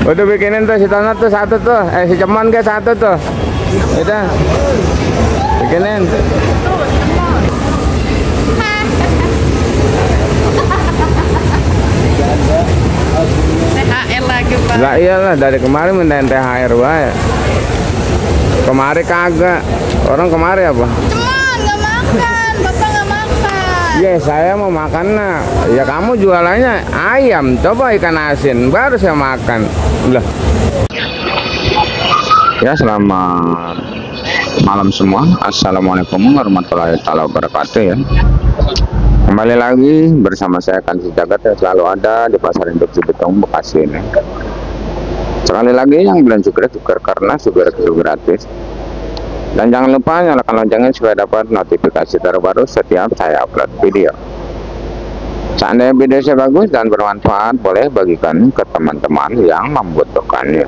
Udah bikinin tuh si Tono tuh satu tuh, si Cemon ke satu tuh. Udah bikinin. THR lagi Pak. Lah iyalah dari kemarin mintain THR wae. Kemari kagak. Orang kemari apa? Cuman nggak makan, Bapak nggak makan. Iya saya mau makan nah. Ya kamu jualannya ayam, coba ikan asin baru saya makan. Lah. Ya selamat malam semua. Assalamualaikum warahmatullahi wabarakatuh ya. Kembali lagi bersama saya Kansi Jagat yang selalu ada di Pasar Induk Cibetong Bekasi ini. Sekali lagi yang belum sugar karena sugar itu gratis. Dan jangan lupa nyalakan loncengnya supaya dapat notifikasi terbaru setiap saya upload video. Seandainya video saya bagus dan bermanfaat, boleh bagikan ke teman-teman yang membutuhkannya.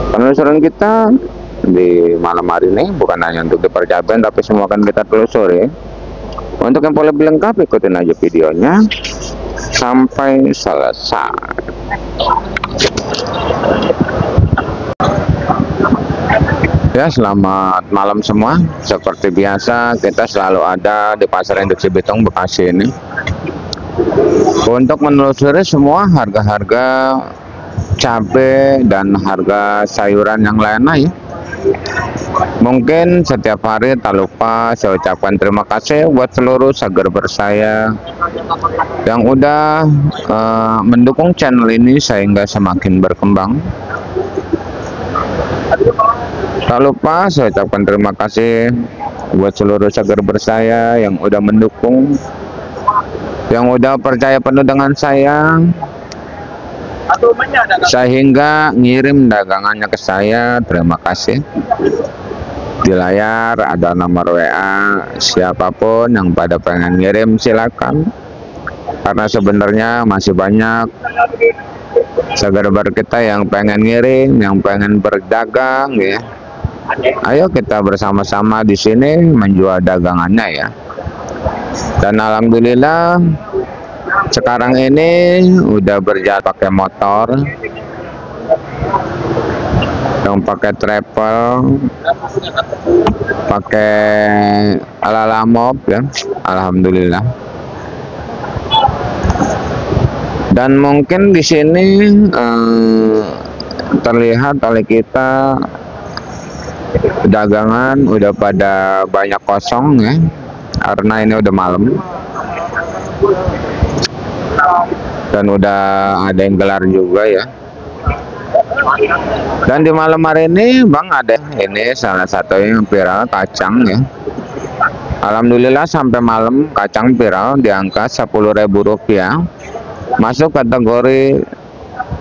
Penelusuran kita di malam hari ini bukan hanya untuk dipercayakan, tapi semua akan kita telusuri. Untuk yang lebih lengkap, ikutin aja videonya sampai selesai. Ya, selamat malam semua. Seperti biasa, kita selalu ada di Pasar Induk Cibetong Bekasi ini untuk menelusuri semua harga-harga cabai dan harga sayuran yang lainnya ya. Mungkin setiap hari tak lupa saya ucapkan terima kasih buat seluruh subscriber saya yang udah mendukung channel ini sehingga semakin berkembang. Tak lupa saya ucapkan terima kasih buat seluruh subscriber saya yang udah mendukung, yang udah percaya penuh dengan saya sehingga ngirim dagangannya ke saya. Terima kasih. Di layar ada nomor WA, siapapun yang pada pengen ngirim silakan, karena sebenarnya masih banyak subscriber kita yang pengen ngirim, yang pengen berdagang ya. Ayo kita bersama-sama di sini menjual dagangannya ya. Dan alhamdulillah sekarang ini udah berjalan pakai motor, yang pakai travel, pakai ala-ala mob ya. Alhamdulillah. Dan mungkin di sini terlihat oleh kita dagangan udah pada banyak kosong ya, karena ini udah malam dan udah ada yang gelar juga ya. Dan di malam hari ini Bang ada ini salah satu yang viral kacang ya. Alhamdulillah sampai malam kacang viral di angka Rp10.000, masuk kategori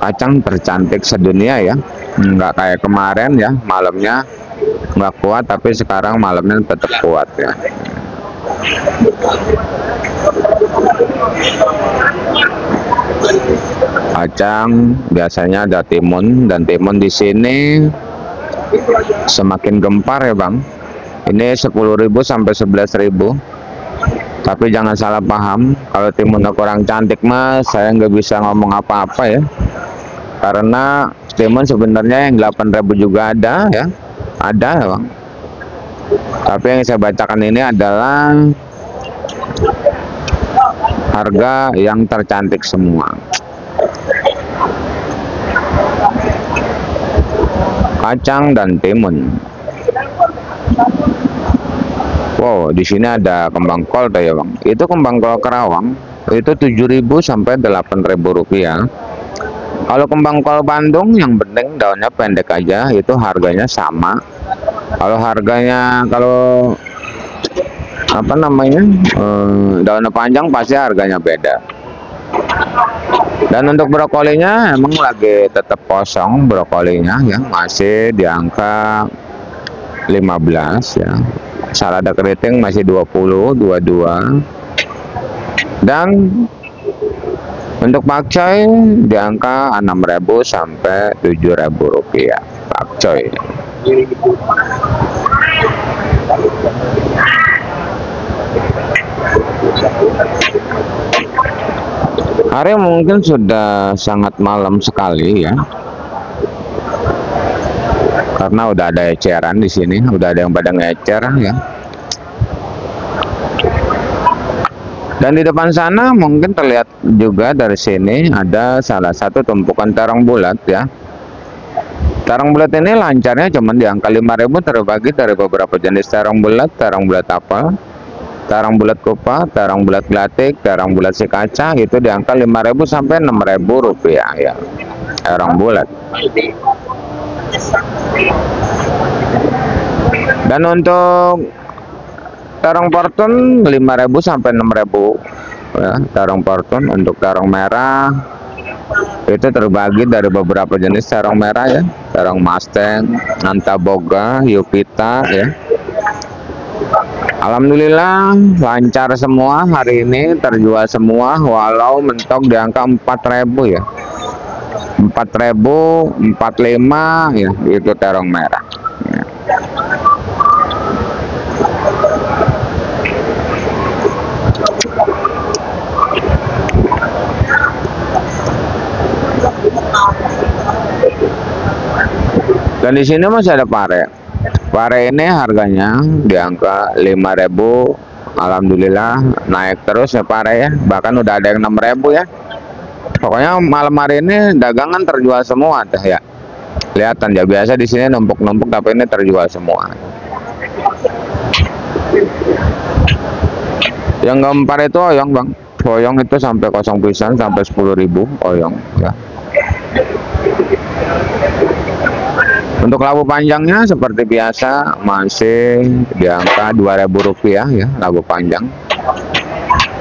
kacang tercantik sedunia ya. Nggak kayak kemarin ya, malamnya nggak kuat, tapi sekarang malamnya tetap kuat ya. Kacang biasanya ada timun, dan timun di sini semakin gempar ya Bang. Ini 10.000 sampai 11.000. Tapi jangan salah paham, kalau timunnya kurang cantik mas, saya nggak bisa ngomong apa-apa ya. Karena timun sebenarnya yang 8.000 juga ada ya. Ada ya Bang. Tapi yang saya bacakan ini adalah harga yang tercantik semua. Kacang dan timun. Wow, di sini ada kembang kol tuh ya Bang. Itu kembang kol Kerawang itu 7.000 sampai 8.000 rupiah. Kalau kembang kol Bandung yang bening daunnya pendek aja itu harganya sama. Kalau harganya apa namanya daunnya panjang pasti harganya beda. Dan untuk brokolinya emang lagi tetap kosong brokolinya ya, masih di angka 15 ya. Salada keriting masih 20, 22. Dan untuk pakcoy di angka 6.000 sampai 7.000 rupiah pakcoy. Hari mungkin sudah sangat malam sekali ya, karena udah ada eceran di sini, udah ada yang pada ngecer ya. Dan di depan sana mungkin terlihat juga dari sini ada salah satu tumpukan terong bulat ya. Terong bulat ini lancarnya cuma di angka 5.000, terbagi dari beberapa jenis terong bulat apel, terong bulat kupa, terong bulat gelatik, terong bulat si kaca, itu di angka 5.000 sampai 6.000 rupiah ya. Terong bulat. Dan untuk terong portun 5.000 sampai 6.000 ya, terong portun. Untuk terong merah itu terbagi dari beberapa jenis terong merah ya, terong Mustang, Antaboga, Yupita ya. Alhamdulillah lancar semua hari ini, terjual semua walau mentok di angka 4.000 ya. 4.000, 45 ya, itu terong merah ya. Dan di sini masih ada pare. Pare ini harganya di angka 5.000. Alhamdulillah naik terus ya pare ya. Bahkan udah ada yang 6.000 ya. Pokoknya malam hari ini dagangan terjual semua dah ya. Kelihatan ya, biasa di sini numpuk-numpuk tapi ini terjual semua. Yang keempat itu oyong bang. Oyong itu sampai kosong pisan sampai 10.000 oyong ya. Untuk labu panjangnya seperti biasa masih di angka 2.000 rupiah ya, labu panjang.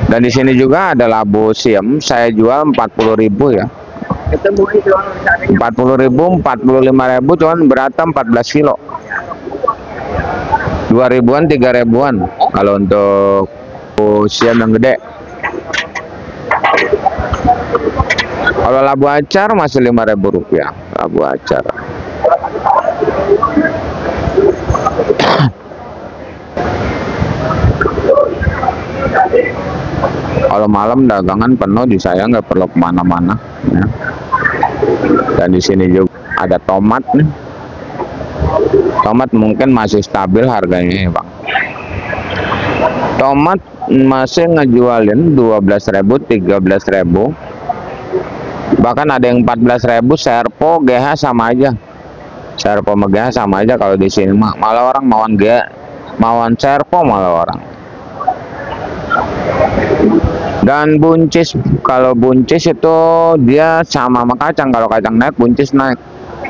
Dan di sini juga ada labu siem, saya jual 40.000 ya. 40.000, 45.000, cuman beratnya 14 kilo. 2.000-an, 3.000-an kalau untuk siem yang gede. Kalau labu acar masih 5.000 rupiah, labu acar. Kalau malam dagangan penuh di saya, nggak perlu kemana-mana ya. Dan di sini juga ada tomat nih. Tomat mungkin masih stabil harganya ya bang. Tomat masih ngejualin 12.000, 13.000, bahkan ada yang 14.000. Serpo GH sama aja, Serpo sama GH sama aja. Kalau di sini malah orang mauan GH, mauan Serpo malah orang. Dan buncis, kalau buncis itu dia sama kacang. Kalau kacang naik, buncis naik.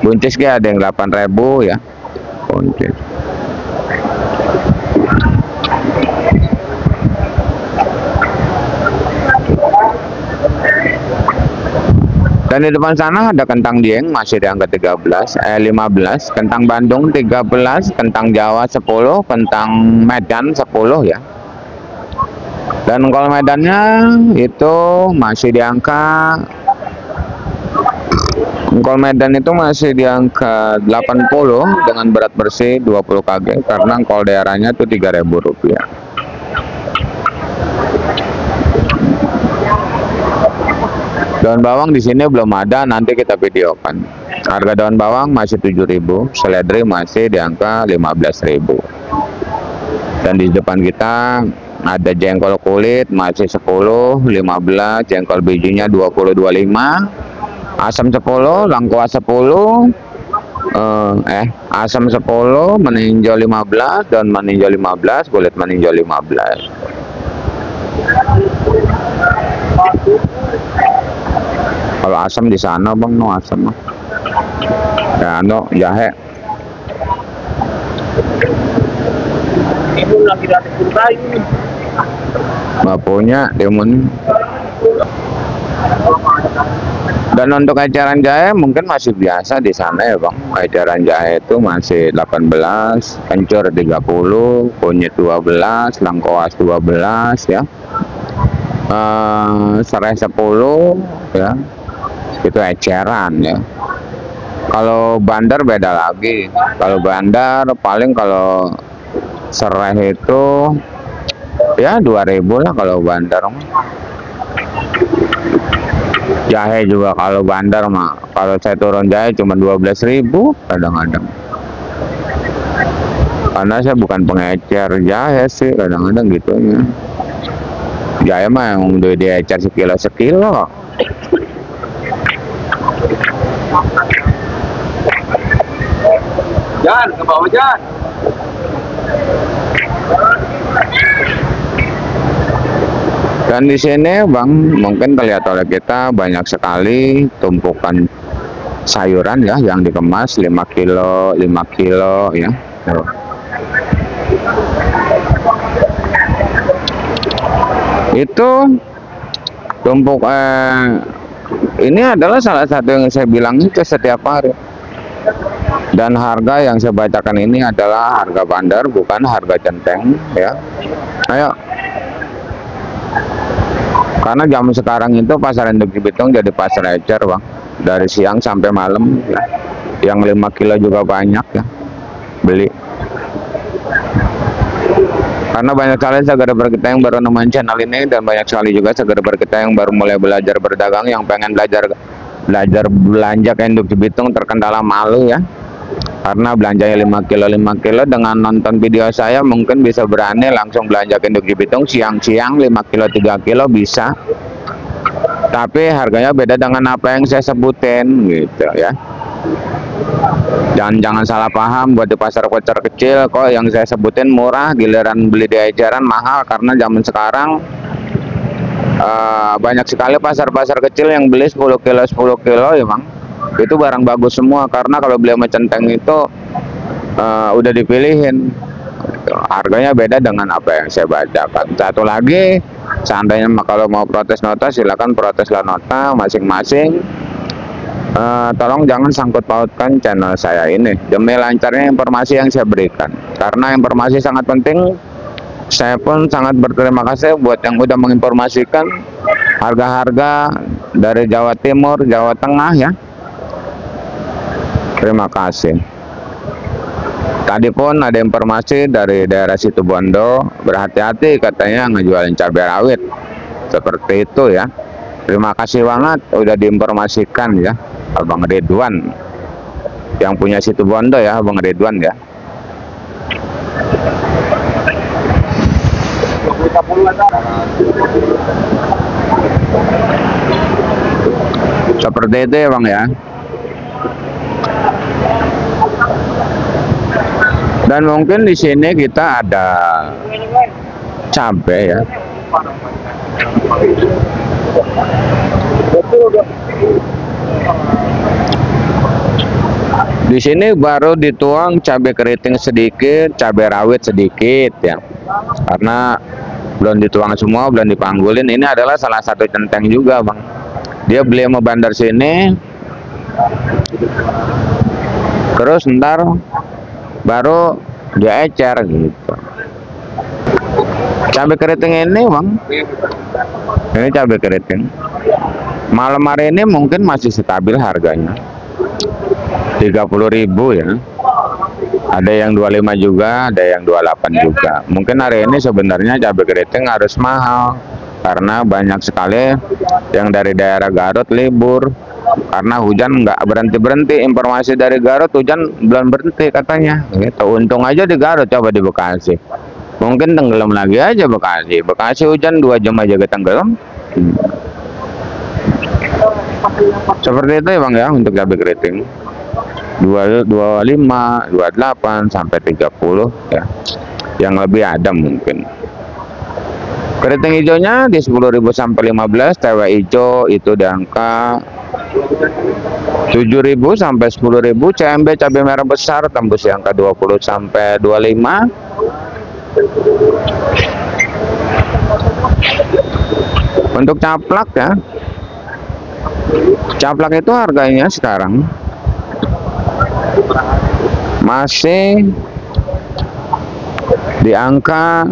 Buncis dia ada yang 8.000 ya, buncis. Dan di depan sana ada kentang dieng masih di angka 15, 15, kentang Bandung 13, kentang Jawa 10, kentang Medan 10 ya. Dan kalau Medannya itu masih di angka, engkol Medan itu masih di angka 80 dengan berat bersih 20 kg, karena engkol daerahnya itu 3.000 rupiah. Daun bawang di sini belum ada, nanti kita videokan. Harga daun bawang masih 7.000, seledri masih di angka 15.000. Dan di depan kita ada jengkol kulit masih 10, 15, jengkol bijinya 20, 25, asam 10, lengkuas 10, asam 10, meninjau 15, daun meninjau 15, kulit meninjau 15. Kalau asam di sana bang, no asam mah. Ya no jahe. Timun lagi dari Surabaya ini. Bapunya timun. Dan untuk eceran jahe mungkin masih biasa di sana ya bang. Eceran jahe itu masih 18, kencur 30, kunyit 12, lengkoas 12 ya. Serai 10 ya. Itu eceran ya. Kalau bandar beda lagi. Kalau bandar paling, kalau serai itu ya 2.000 lah kalau bandar. Jahe juga kalau bandar mah, kalau saya turun jahe cuma 12.000 kadang-kadang. Karena saya bukan pengecer jahe sih, kadang-kadang gitu ya. Jahe mah yang udah diecer sekilo. Jan, ke bawah Jan. Dan di sini Bang, mungkin terlihat oleh kita banyak sekali tumpukan sayuran ya yang dikemas 5 kilo ya. Tuh. Itu tumpuk ini adalah salah satu yang saya bilang itu setiap hari. Dan harga yang saya bacakan ini adalah harga bandar, bukan harga centeng ya. Ayo. Karena jam sekarang itu pasar induk Cibitung jadi pasar ecer Bang, dari siang sampai malam ya. Yang 5 kilo juga banyak ya beli. Karena banyak sekali subscriber kita yang baru nemuin channel ini, dan banyak sekali juga subscriber kita yang baru mulai belajar berdagang, yang pengen belajar belanja ke induk Cibitung terkendala malu ya. Karena belanjanya 5 kilo dengan nonton video saya mungkin bisa berani langsung belanja ke induk Cibitung siang-siang 5 kilo 3 kilo bisa, tapi harganya beda dengan apa yang saya sebutin gitu ya. Jangan salah paham, buat di pasar kecil kok yang saya sebutin murah, giliran beli di eceran mahal. Karena zaman sekarang banyak sekali pasar-pasar kecil yang beli 10 kilo ya Bang, itu barang bagus semua. Karena kalau beli sama centeng itu udah dipilihin gitu. Harganya beda dengan apa yang saya bacakan. Satu lagi, seandainya kalau mau protes nota silakan proteslah nota masing-masing. Tolong jangan sangkut pautkan channel saya ini demi lancarnya informasi yang saya berikan, karena informasi sangat penting. Saya pun sangat berterima kasih buat yang udah menginformasikan harga-harga dari Jawa Timur, Jawa Tengah ya. Terima kasih. Tadi pun ada informasi dari daerah Situbondo, berhati-hati katanya ngejualin cabai rawit. Seperti itu ya. Terima kasih banget udah diinformasikan ya, Abang Ridwan. Yang punya Situbondo ya, Abang Ridwan ya. Seperti itu ya Bang ya. Dan mungkin di sini kita ada cabai ya. Di sini baru dituang cabai keriting sedikit, cabai rawit sedikit ya. Karena belum dituang semua, belum dipanggulin. Ini adalah salah satu centeng juga Bang. Dia beli sama bandar sini, terus ntar baru dia ecer gitu. Cabai keriting ini Bang, ini cabai keriting malam hari ini mungkin masih stabil harganya 30.000 ya. Ada yang 25 juga, ada yang 28 juga. Mungkin hari ini sebenarnya cabai keriting harus mahal karena banyak sekali yang dari daerah Garut libur karena hujan nggak berhenti. Informasi dari Garut, hujan belum berhenti katanya gitu. Untung aja di Garut, coba di Bekasi mungkin tenggelam lagi aja. Bekasi hujan 2 jam aja ketenggelam. Seperti itu ya Bang ya untuk cabai keriting 25, 28 sampai 30 ya. Yang lebih ada mungkin. Keriting hijaunya di 10.000 sampai 15, TW hijau itu di angka 7.000 sampai 10.000. CMB cabai merah besar tembus di angka 20 sampai 25. Untuk caplak ya, caplak itu harganya sekarang masih di angka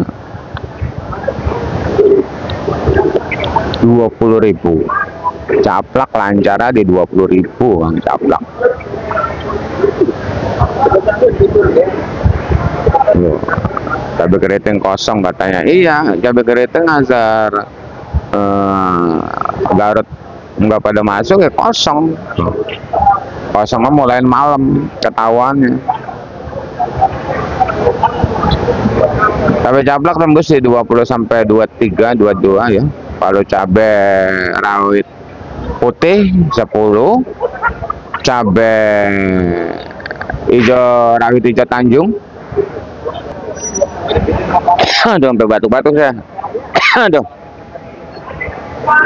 20.000. Caplak lancara di 20.000 Bang caplak. Cabai keriting kosong katanya. Iya, cabai keriting azar Garut nggak pada masuk ya kosong. Kosongnya mulai malam ketahuannya. Cabai caplak tembus di 20 sampai 23, 22 ya. Kalau cabai rawit putih 10, cabai hijau rawit hijau Tanjung. Aduh, sampai batuk-batuk saya. Aduh.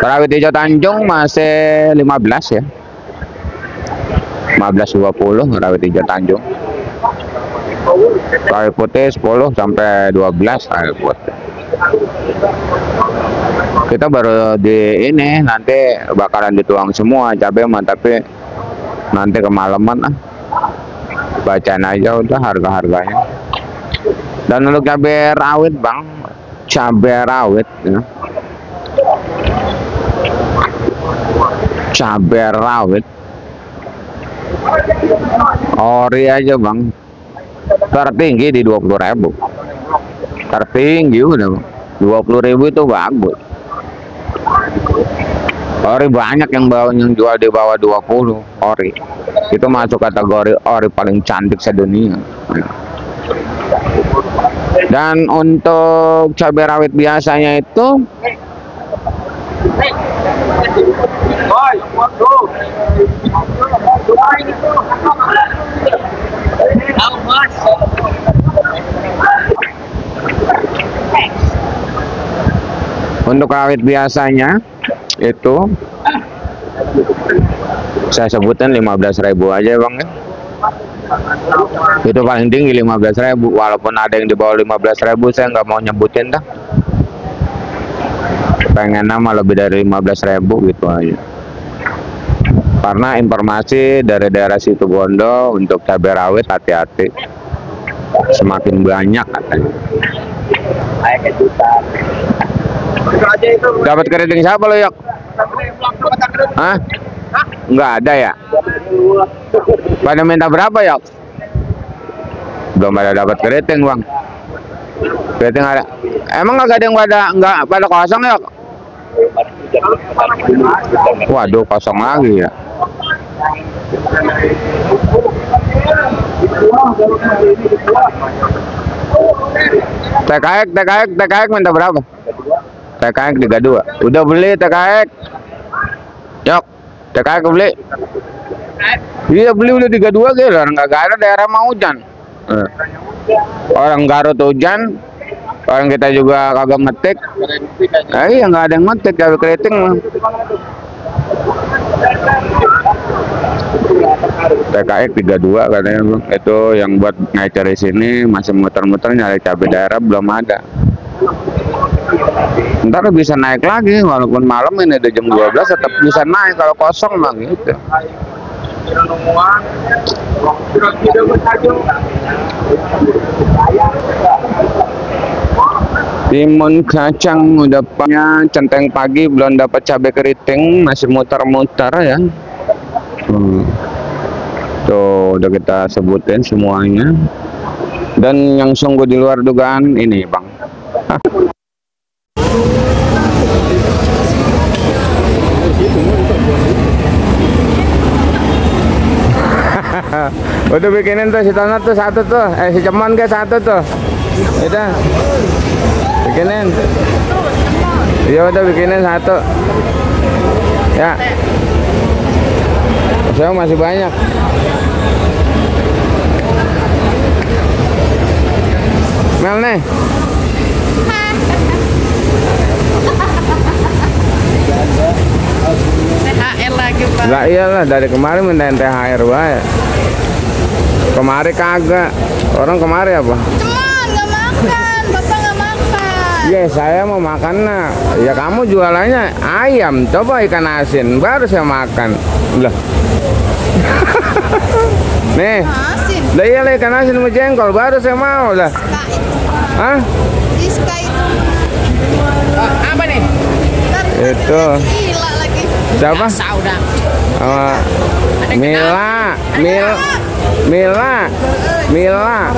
Rawit hijau Tanjung masih 15 ya. 15-20 rawit hijau Tanjung. Rawit putih 10 sampai 12 rawit putih. Kita baru di ini nanti bakalan dituang semua cabai mah, tapi nanti kemalaman ah. Bacain aja udah harga-harganya. Dan untuk cabai rawit bang, cabai rawit ya. Cabai rawit ori aja bang, tertinggi di 20.000. Tertinggi udah bang. 20.000 itu bagus. Ori banyak yang jual di bawah 20 ori. Itu masuk kategori ori paling cantik sedunia. Dan untuk cabai rawit biasanya itu untuk rawit biasanya itu saya sebutin 15.000 aja bang ya. Itu paling tinggi 15.000, walaupun ada yang di bawah 15.000 saya nggak mau nyebutin dah. Pengen nama lebih dari 15.000 gitu aja. Karena informasi dari daerah Situbondo untuk cabai rawit hati-hati, semakin banyak katanya. Dapat keriting siapa lo Yok? Hah? Nggak ada ya? Pada minta berapa Yok? Belum ada dapat keriting bang. Keriting ada. Emang nggak ada yang nggak pada kosong Yok? Waduh, kosong lagi ya. TKX minta berapa? TKX 32. Udah beli TKX? Yok, TKX beli? Iya beli udah 32 gitu. Orang nggak ada daerah mau hujan. Orang Garut hujan. Orang kita juga kagak metik. Iya nggak ada yang metik cabai keriting. TKX 32 katanya bang. Itu yang buat ngecer di sini masih muter-muter nyari cabai daerah belum ada. Ntar bisa naik lagi walaupun malam ini udah jam 12 tetap bisa naik kalau kosong bang gitu. Timun kacang udah punya, centeng pagi belum dapat cabai keriting, masih muter-muter ya. Tuh udah kita sebutin semuanya. Dan yang sungguh di luar dugaan ini bang. Udah bikinin tuh si Tono tuh satu tuh, si Cemon ke satu tuh. Udah bikinin. Iya udah bikinin satu. Ya. Saya masih banyak. Mel nih. THR lagi Pak. Lah iyalah dari kemarin mintain THR wae. Kemarin kagak. Orang kemarin apa? Cuman nggak makan, Bapak nggak makan. Iya saya mau makan nah. Ya kamu jualannya ayam, coba ikan asin baru saya makan. Lah. Nih. Asin. Lah iyalah ikan asin sama jengkol baru saya mau lah. Hah? Diska itu. Apa nih? Itu. Gila lagi. Siapa? Saudah. Mila.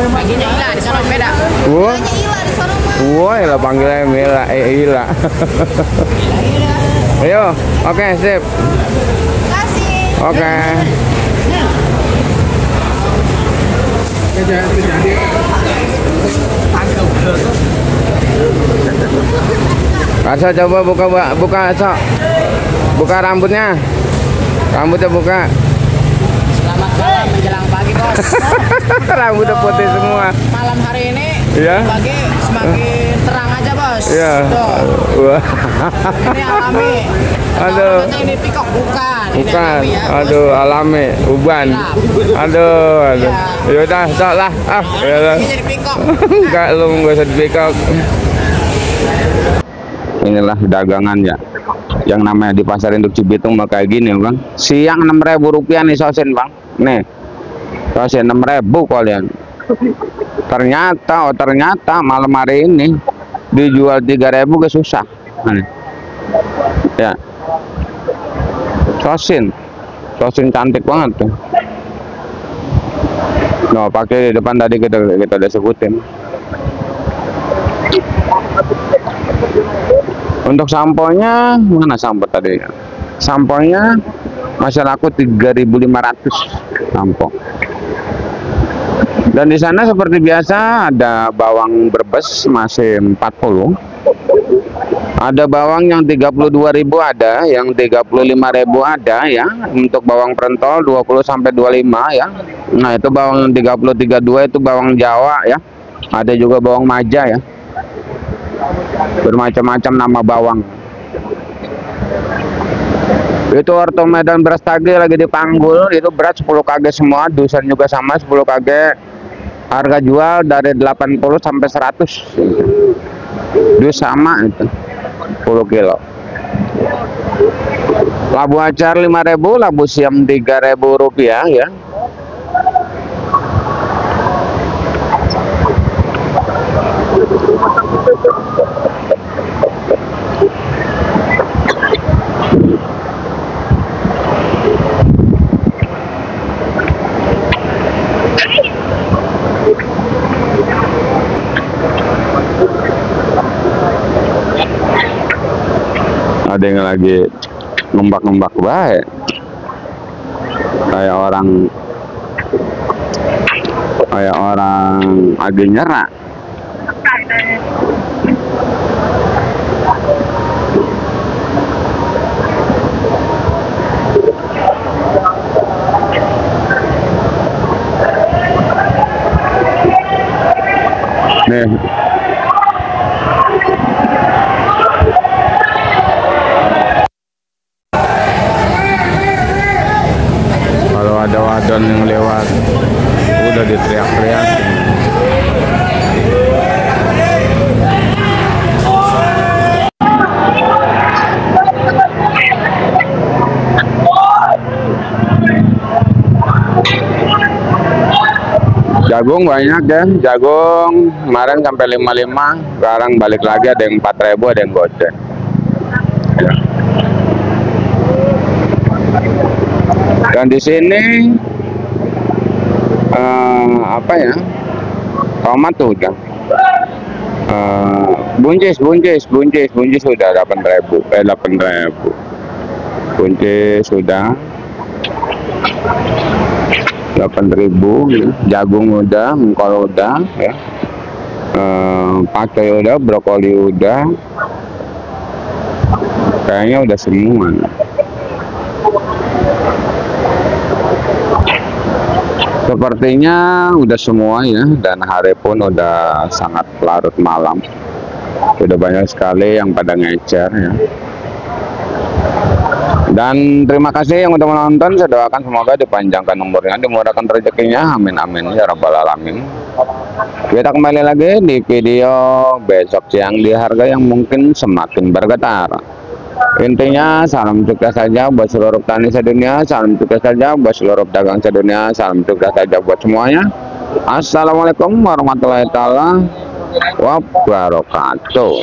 Baginya Ila di sana beda. Wah. Hanya Ila di sana mah. Wah, lah panggilnya Mila, Ila. Ayo, oke, sip. Kasih. Oke. Asa coba buka Asa. Buka rambutnya. Rambutnya buka. Selamat malam menjelang pagi, Bos. Rambutnya putih semua. Malam hari ini Iya. pagi semakin terang aja, Bos. Iya. Tuh. Wah. Ini alami. Aduh. Kata ini pikok bukan. Ini Bukan. alami ya, Bos. Aduh, alami, uban. Aduh. Iya. Yaudah, sok lah. Yaudah. Ini jadi pikok. Enggak, lu nggak usah dipikok. Inilah dagangan ya, yang namanya di pasar induk Cibitung mah kayak gini bang. Siang 6.000 rupiah nih sosin bang. Nih sosin 6.000 kalian. Ternyata malam hari ini dijual 3.000 ke susah. Nih. Ya, sosin cantik banget tuh. No, pakai di depan tadi kita udah sebutin. Untuk samponya mana sampo tadi? Samponya masih laku 3.500 sampo. Dan di sana seperti biasa ada bawang Brebes masih 40. Ada bawang yang 32.000 ada, yang 35.000 ada ya. Untuk bawang pentol 20 sampai 25 ya. Nah, itu bawang yang 30 32 itu bawang Jawa ya. Ada juga bawang Maja ya. Bermacam-macam nama bawang. Itu orto Medan beras tage lagi dipanggul, itu berat 10 kg semua, dusan juga sama 10 kg. Harga jual dari 80 sampai 100. Dus sama itu. 10 kilo. Labu acar 5.000, labu siam 3.000 rupiah ya. Ada yang lagi ngembak-ngembak baik kayak orang lagi nyerah. Nih, kalau ada wadon yang lewat udah diteriak-teriakin. Jagung banyak ya, jagung kemarin sampai 55, sekarang balik lagi ada yang 4.000, ada yang goceng. Ya. Dan di sini apa ya? Tomat tuh udah. Buncis sudah 8.000, 8.000. Buncis sudah 8.000 ya. Jagung udah, engkol udah ya. Pakcoy udah, brokoli udah. Kayaknya udah semua. Sepertinya udah semua ya, dan hari pun udah sangat larut malam. Sudah banyak sekali yang pada ngecer ya. Dan terima kasih yang udah menonton. Saya doakan semoga dipanjangkan umurnya, dimurahkan rezekinya, amin amin ya rabbal alamin. Kita kembali lagi di video besok siang di harga yang mungkin semakin bergetar. Intinya salam sukses saja buat seluruh petani sedunia, salam sukses saja buat seluruh pedagang sedunia, salam sukses saja buat semuanya. Assalamualaikum warahmatullahi taala wabarakatuh.